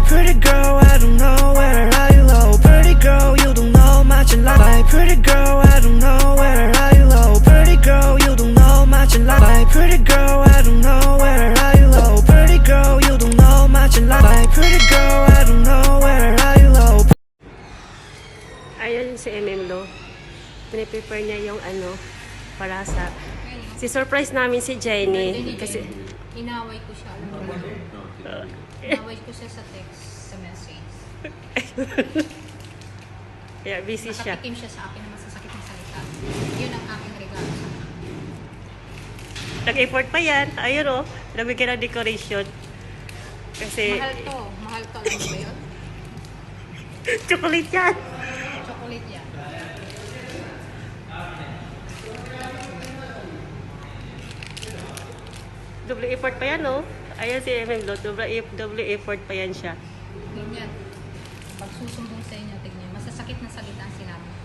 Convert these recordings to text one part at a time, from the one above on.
pretty girl, I don't know where are you low. Pretty girl, you don't know much in life. My pretty girl, I don't know where are you low. Pretty girl, you don't know much in life. My pretty girl, I don't know where are you low. Pretty girl, you don't know much in life. My pretty girl, I don't know where are you low. Ayun si Lo. Piniprepare niya yung ano, para sa... Si-surprise namin si Jenny. Kasi... Inaway ko siya. Inaway ko siya sa text, sa message. Kaya busy siya. Nakatikim siya sa akin ng masasakit na salita. Yun ang aking regalo sa kanya. Nag-effort pa yan. Ayun o. Nabigyan ng decoration. Kasi... Mahal to. Mahal to. Alam mo ba yun? Chocolate yan. Chocolate yan. Double effort pa yan o. Ayan si Lo. Double effort pa yan siya. Ganyan. Pag susumbong sa inyo, tignan. Masasakit na salita ang sinabi ko.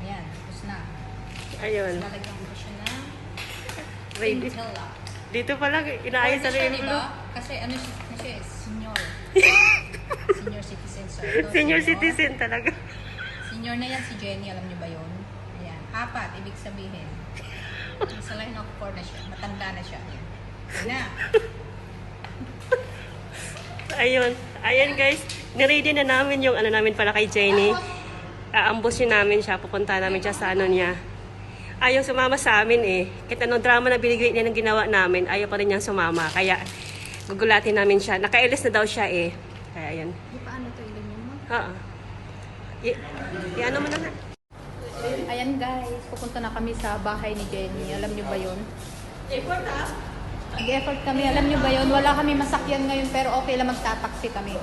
Ayan. Tapos na. Ayun. Lalagyan ko siya na Ready. Nutella. Dito pa lang inaayos sa Pwede siya, Lo. diba? Kasi ano siya, senior. Senior citizen. So, ito, Senior citizen talaga. Senior na yan si Jenny, alam niyo ba yun? Ayan, 4, ibig sabihin. Sa line of 4 na siya, matanda na siya. Ayan. Ayan na. Ayun. Ayan guys. Niready na namin yung ano namin para kay Jenny. Aambusin namin siya. Pupunta namin siya sa ano niya. Ayaw sumama sa amin eh. Kahit anong drama na binigay niya ng ginawa namin, ayaw pa rin niyang sumama. Kaya gugulatin namin siya. Naka-LS na daw siya eh. Kaya ayan. Di paano to ilin mo? Oo. I-ano mo na nga. Ayan guys, pupunta na kami sa bahay ni Jenny. Alam niyo ba yun? Effort ha? Nag-effort kami. Alam niyo ba yun? Wala kami masakyan ngayon pero okay lang magtataksi kami.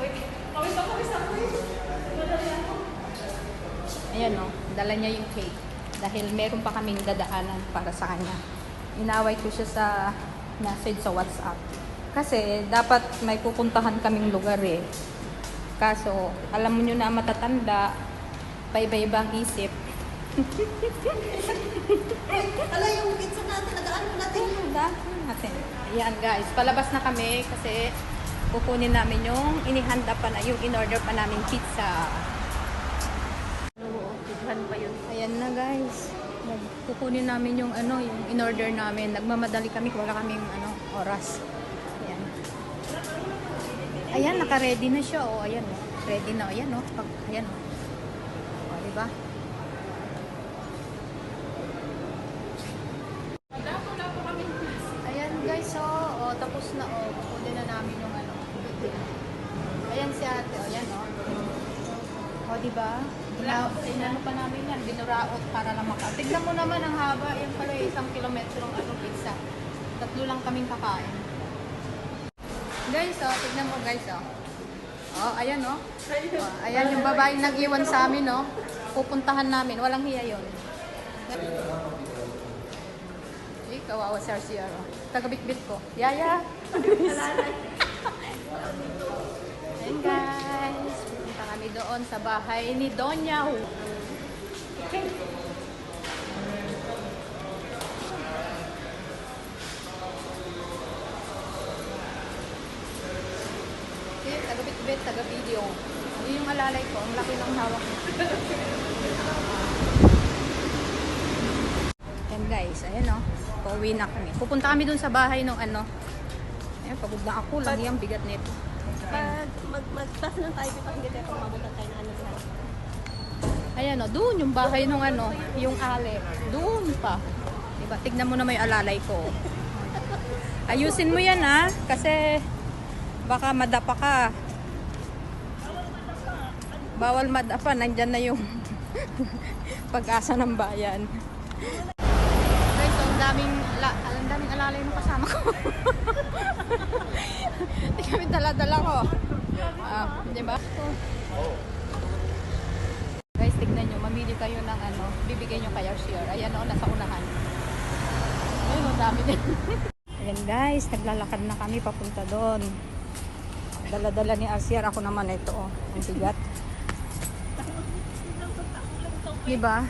Ayan o, dala niya yung cake. Dahil meron pa kaming dadaanan para sa kanya. Inaway ko siya sa message sa WhatsApp. Kasi dapat may pupuntahan kaming lugar eh. Kaso, alam mo nyo na matatanda, paiba-ibang isip. Ala yung pizza natin, nagaan mo natin yung Natin. Ayan guys, palabas na kami kasi kukunin namin yung inihanda pa na, yung in-order pa namin pizza. Oo, tighan pa yun. Ayan na guys. Kukunin namin yung ano, yung in-order namin. Nagmamadali kami, wala kaming ano, oras. Ayan. Ayan, naka-ready na siya. Oh, ayan oh. Ready na. Ayan oh. Ayan oh. Oh, di ba? Ayan guys, oh, tapos na oh. Kukunin na namin yung ano. Ayan si ate, oh, ayan oh. O, diba? Inano pa namin yan, binuraot para lang Tignan mo naman ang haba, yan pala 1 kilometro ang ano, pizza. 3 lang kaming kakain. Guys, oh, tignan mo guys, oh. Oh, ayan, oh. Oh, ayan yung babae nag-iwan sa amin, oh. Pupuntahan namin, walang hiya yun. Eh, kawawa si RCR, oh. Tagabitbit ko. Yaya! Ayan guys, pupunta kami doon sa bahay ni Donya. Okay. Okay, taga-bit-bit, taga-video. Yun yung alalay ko, ang laki ng hawak ko. Ayan guys, ayan o. Pauwi na kami. Pupunta kami doon sa bahay ng ano. Ayan, pagod na ako. Lagi ang bigat nito. Magpasa ng tayo pa hindi tayo mabutan tayo na ano sa. Ayan o, doon yung bahay nung ano, yung ale. Doon pa. Diba? Tignan mo na may alalay ko. Ayusin mo yan ha, kasi baka madapa ka. Bawal madapa, nandyan na yung pag-asa ng bayan. Guys, so, ang daming alalay ng kasama ko. Hindi kami dala-dala ko. Diba? Guys, tignan nyo, mamili kayo ng ano, bibigay nyo kay RCR. Ayan o, nasa unahan. Ayun, ang dami din. Ayan guys, naglalakad na kami papunta doon. Dala-dala ni RCR, ako naman ito o, ang bigat. Diba?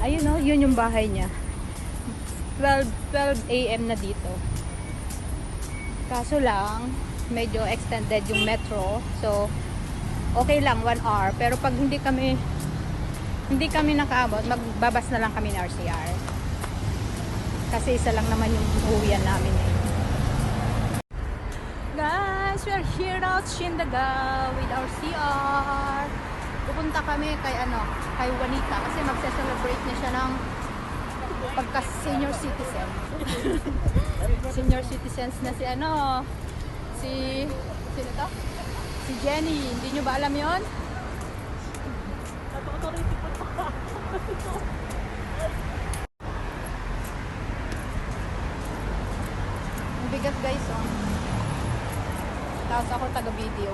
Ayun o, yun yung bahay niya. 12 a.m. na dito. Kaso lang, medyo extended yung metro. So, okay lang, 1 hour. Pero pag hindi kami nakaabot, magbabas na lang kami ng RCR. Kasi isa lang naman yung uwian namin eh. Guys, we are here at Shindaga with our CR. Pupunta kami kay Juanita kasi magse-celebrate na siya ng pagka senior citizen. Senior citizens na sino to? Si Jenny. Hindi nyo ba alam yon? Ang bigat guys, oh. Tapos ako taga-video.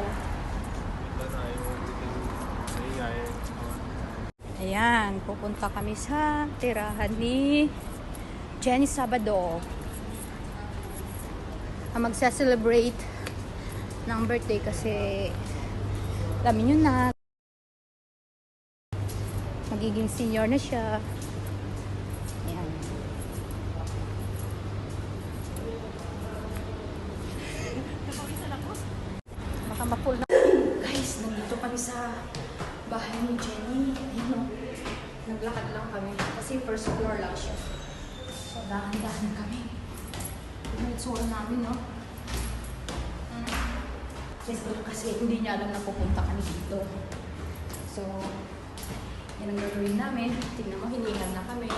Ayan, pupunta kami sa tirahan ni Jenny Sabado. Ang magsa-celebrate ng birthday kasi alam niyo na magiging senior na siya. Ayan. Baka ma-pull na. Guys, nandito kami sa bahay ni Jenny. Ayun, no? Naglakad lang kami kasi first floor lang siya. So, dahan-dahan kami. Ito yung itsura namin, no? Kasi hindi niya alam na pupunta kami dito. So, yan ang gagawin namin. Tingnan mo, hinihingan na kami.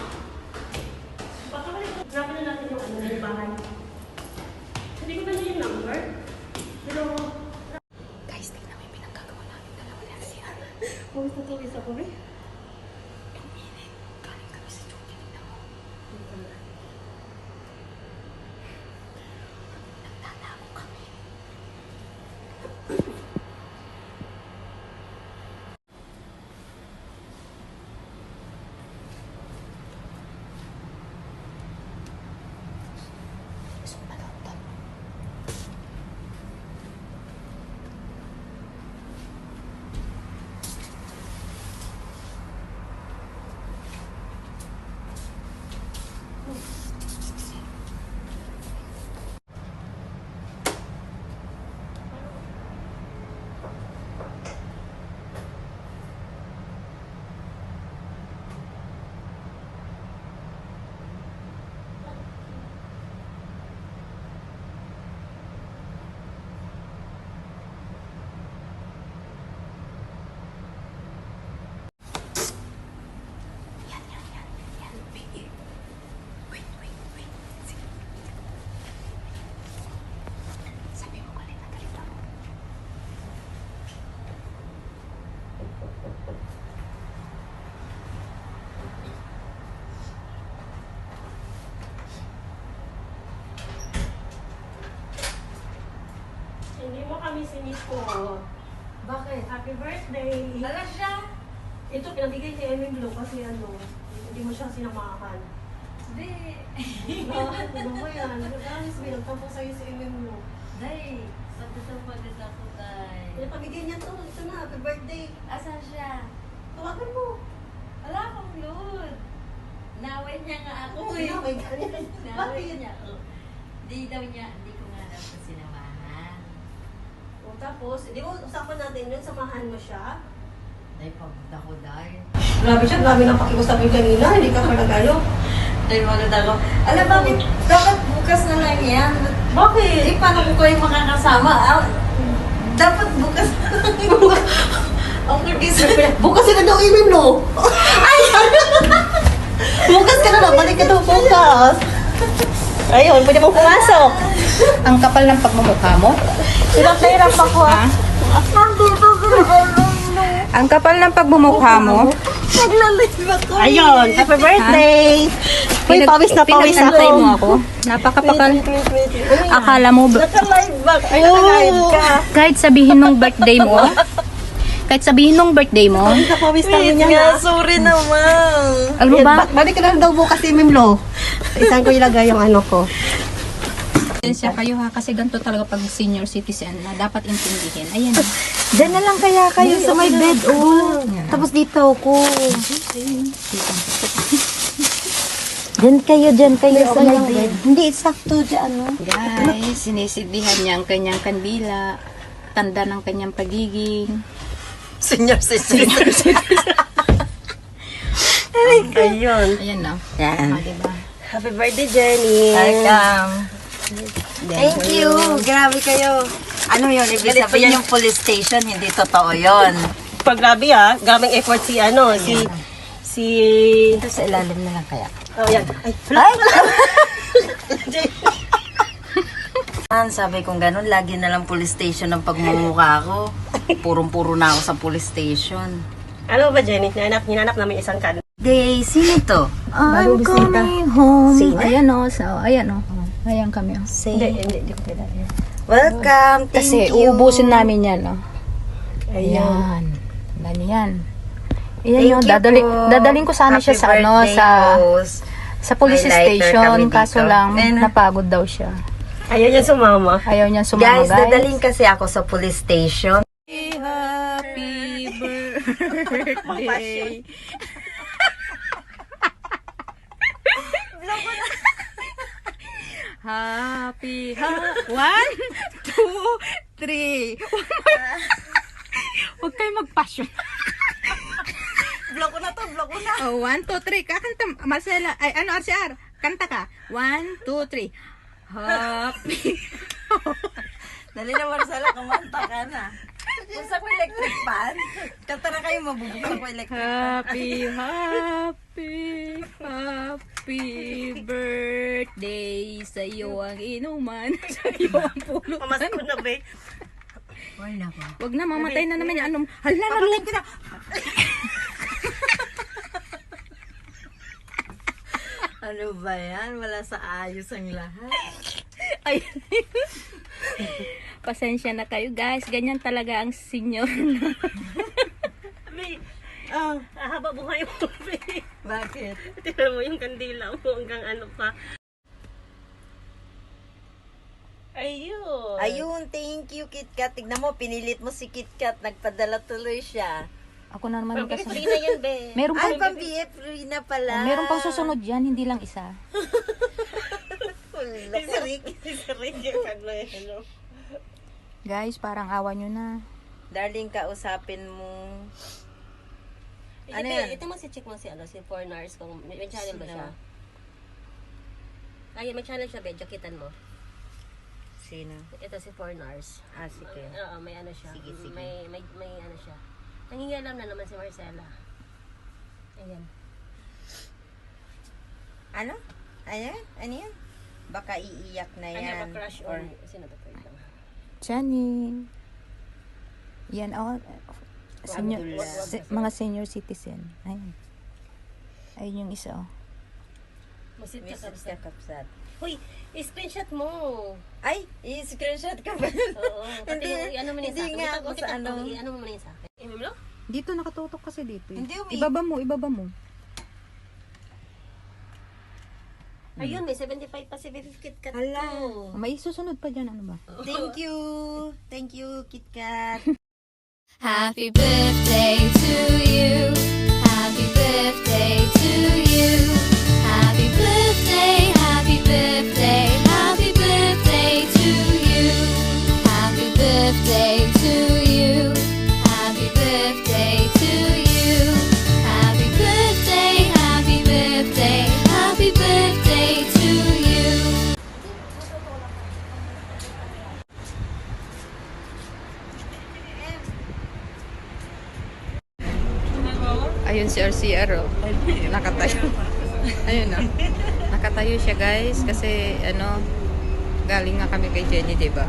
Baka grabe na natin yung bahay. Hindi ko ba niya yung number? Pero, Guys, tingnan mo yung pinagkagawa namin. Dalawa na siya. pawis na tuwis ako eh. Ang init. Galing kami sa duty. Tingnan mo. Nagtatago kami. Hindi mo kami sinis ko. Bakit? Happy birthday! Alas siya? Ito, pinabigay ni Emin Blue kasi hindi mo siya sinamahan. Hindi. Ano mo yan? Alis mo, nagtampo sa'yo si Emin Blue. Day, pagkatapagod ako, Day. Pinapamigay niya to. Ito na, happy birthday. Asan siya? Tawagan mo. Wala akong load. Naway niya nga ako eh. Naway ka niya. Naway Bakit? niya ako. Hindi ko nga daw po sinamahan. O tapos, di mo usapan natin yun, samahan mo siya. Day, pagod ako, Day. Grabe siya, grabe nang pakiusap yung kanina. Hindi ka pa nag-ano. Day, pagod ako. Alam, bakit? Dapat bukas na lang yan. Bakit? Eh, paano ko kayo makakasama? Dapat bukas na lang yan. Ang kagisa. Bukas ka na daw, Emin Blue. Ay! Bukas ka na daw, balik ka daw bukas. Ayun, pwede mong pumasok. Ang kapal ng pagmumukha mo. Hirap ako. Ha? Ang kapal ng pagmumukha mo. Naglalib ako. Ayun, happy birthday. Uy, pawis na pawis Pinag-antay mo ako. ako. Napakapakal. Akala mo, Naka-live back. Ay, naka-live ka. kahit sabihin nung birthday mo, Pawis namin yan. Nga, sorry naman. alam mo ba, Balik ka na daw bukas, Emin Blue. Isang ko ilagay yung ano ko. siya kayo ha, kasi ganito talaga pag senior citizen na dapat intindihin. Ayan. Diyan na lang kaya kayo sa may bed, oh. Tapos dito ako. Diyan kayo. Yes, sa ayan, may- ayan. Hindi, sakto dyan, no? Guys, sinisidihan niya ang kanyang kandila. Tanda ng kanyang pagiging. Senior citizen. Ayun. Ayan na. Yan. Diba? Happy birthday, Jenny. Welcome. Thank you. Grabe kayo. Ano yun? Ibig Galit pa sabihin yan. yung police station, hindi totoo yun. Pag grabe ha, gaming effort si si Ito sa ilalim na lang kaya. oh yan. Ay, Ay! Sabi kong ganun, lagi na lang police station ang pagmumukha ko. Purong-puro na ako sa police station. ano ba, Jenny? Hinanap namin isang kan. Day, sino to? Bago I'm bisita. coming home. Ayan o. Ayan o. Ayan kami o. Hindi ko kilala. Welcome. Thank Kasi you. uubusin namin yan o. Ayun. Ganyan. Thank Iyan yun. you po. Dadaling ko sana siya Happy sa ano, birthday, Rose. sa police May lighter station. kami Kaso dito. lang, Ayun na. napagod daw siya. Ayaw niya sumama. Ayaw niya sumama, Guys, dadaling kasi ako sa police station. Happy birthday. Happy, 1, 2, 3. Huwag kayo mag-passion. Vlog ko na to, vlog ko na. Oh, 1, 2, 3. Kakanta, Marcela. Ay, ano, RCR? Kanta ka. 1, 2, 3. Happy. Dali na, Marcela, kumanta ka na. Pusa ko electric fan. Kanta na kayo, mabubuksan ko electric fan. Happy birthday sa iyo ang inuman, sa iyo ang pulutan. Pumasok ko na, be. Wala pa. Wag na, mamatay na naman yung anong. Hala na, loob. Ano ba yan? Wala sa ayos ang lahat. Ay. Pasensya na kayo, guys. Ganyan talaga ang senior. Be, haba buhay mo, be. Bakit? Tignan mo yung kandila mo hanggang ano pa. Ayun. Ayun, thank you, KitKat. Tignan mo, pinilit mo si KitKat. Nagpadala tuloy siya. Ako na naman Pag kasi. free na yan, be. Meron Ay, pang, pang-BF free na pala. meron pang susunod yan, hindi lang isa. Si Rick yung ano. Guys, parang awa nyo na. Darling, kausapin mo. Ano Ano yan? Ito mo si check mo si si Foreigners kung may channel ba siya. Ay, may channel siya, be. Jakitan mo. Sino? Ito si Foreigners. Ah, sige. Oo, may ano siya. Sige, sige. May ano siya. Nangingialam na naman si Marcela. Ayan. Ano? Ayan? Ano yan? Baka iiyak na Ano yan. ba crush Or, on? Sino to? Wait lang. Jenny. Yan, senior, Alhamdulillah. mga senior citizen. Ayun. Ayun yung isa, oh. Musit ka Mrs. kapsa. Kakapsat. Hoy, screenshot mo. Ay, i-screenshot ka ba? Oo. Pati Hindi, ano mo na hindi nga ako sa ano. Ano mo na yun sa akin. Mo? Dito, nakatutok kasi dito. Hindi, Ibaba mo. Ayun, may 75 pa si Baby KitKat Hala. ko. May susunod pa dyan, ano ba? Thank you. Thank you, KitKat. Happy birthday to you. Happy birthday to you. Happy birthday, happy birthday, happy birthday to you. Happy birthday to you. Happy birthday to you. Happy birthday, happy birthday, happy birthday to you. Ayun si RCR, oh. Nakatayo. Ayun, oh. Nakatayo siya, guys. Kasi, galing nga kami kay Jenny, diba?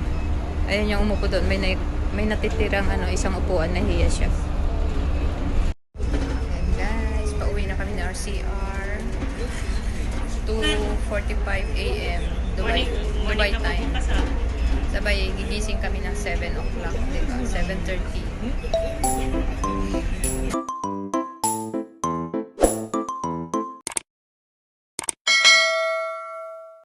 Ayun yung umupo doon. May natitirang, isang upuan na hiya siya. Ayan, guys. Pauwi na kami ng RCR. 2:45 a.m. Dubai time. Sabay, gigising kami ng 7 o'clock, diba? 7:30.